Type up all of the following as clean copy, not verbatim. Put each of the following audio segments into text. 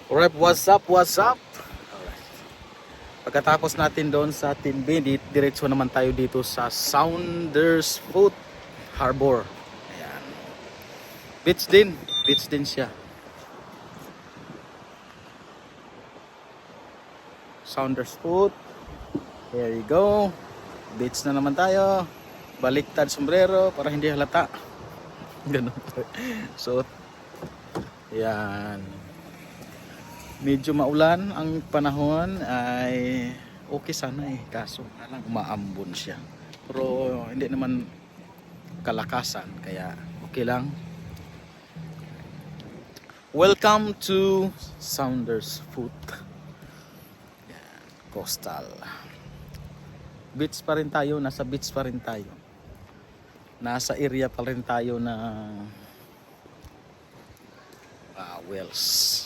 Alright, what's up, what's up? Alright. Pagkatapos natin doon sa Tinbin, diretso naman tayo dito sa Saunders Foot Harbor. Ayan. Beach din siya. Saunders Foot. Here you go. Beach na naman tayo. Baliktad sombrero para hindi halata. Ganun pa. So, ayan. Medyo maulan ang panahon ay okay sana kaso lang umaambon siya, pero hindi naman kalakasan kaya okay lang. Welcome to Saunders Foot. Yan, coastal beach pa rin tayo, nasa beach pa rin tayo, nasa area pa rin tayo na Wells.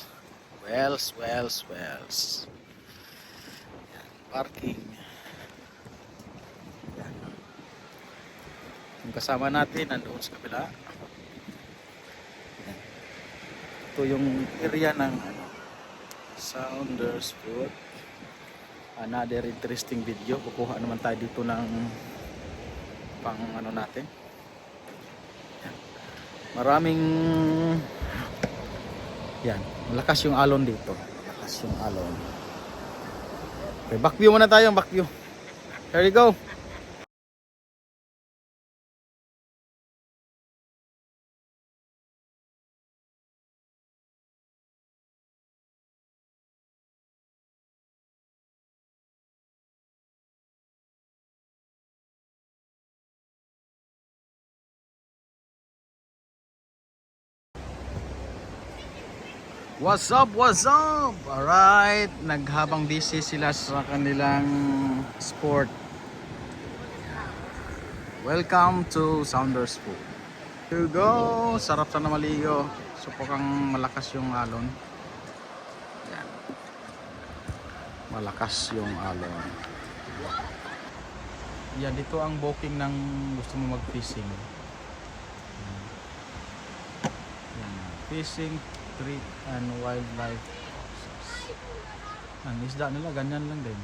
Yan, parking. Yan. Yung kasama natin nandoon sa kabila. Yan. Ito yung area ng Saunders Foot. Another interesting video. Kukuha naman tayo dito ng pang natin. Yan. Maraming yan, malakas yung alon dito. Malakas yung alon. Okay, back view muna tayo, back view. Here you go. What's up? Alright, naghabang busy sila sa kanilang sport. Welcome to Saunders Foot. Here you go. Sarap sana maligo. Supukang malakas yung alon. Yan. Malakas yung alon. Yan, dito ang booking ng gusto mo mag-fishing. Yan. Fishing, street and wildlife. Ang isda nila ganyan lang din,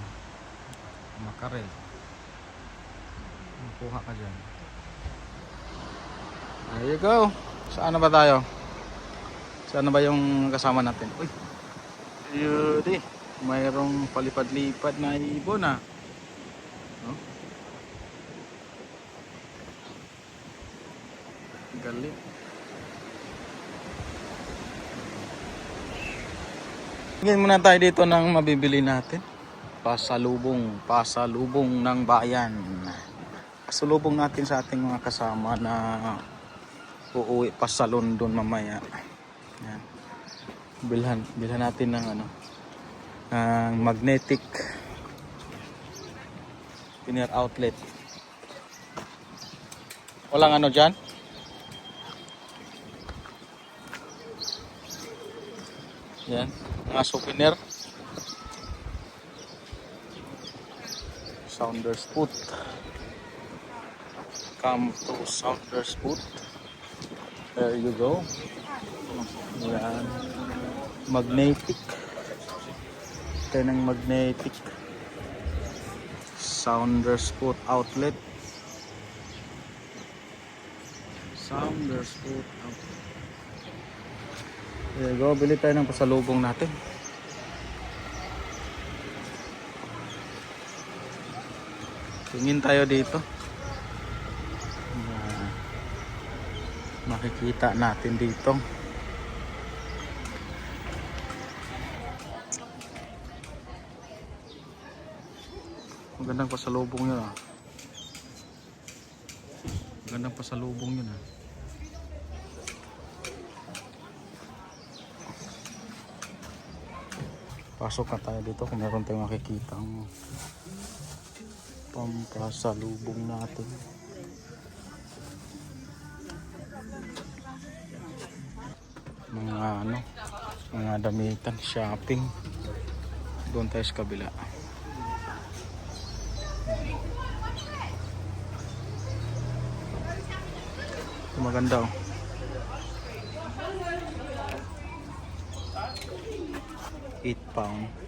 makarel. Makuha ka dyan. There you go. Saan na ba tayo? Saan na ba yung kasama natin? Uy, yun, mayroong palipad-lipad na ibon ah. Oh? Galing. Tingin muna tayo dito ng mabibili natin. Pasalubong ng bayan. Pasalubong natin sa ating mga kasama na uuwi pa sa London mamaya. Yan. Bilhan natin ng ng magnetic inner outlet. Walang dyan? Yan. Mga souvenir. Saunders Foot. Come to Saunders Foot. There you go. Yan. Magnetic. Ito ng magnetic Saunders Foot outlet. Saunders Foot outlet. There you go, bili tayo ng pasalubong natin. Tingin tayo dito. Makikita natin dito. Magandang pasalubong yun ah. Magandang pasalubong yun ah. Pasok na tayo dito kung meron tayong makikita ang pampasalubong natin. Mga damitan, shopping. Doon tayo sa kabila. Ito maganda oh. 8 pound.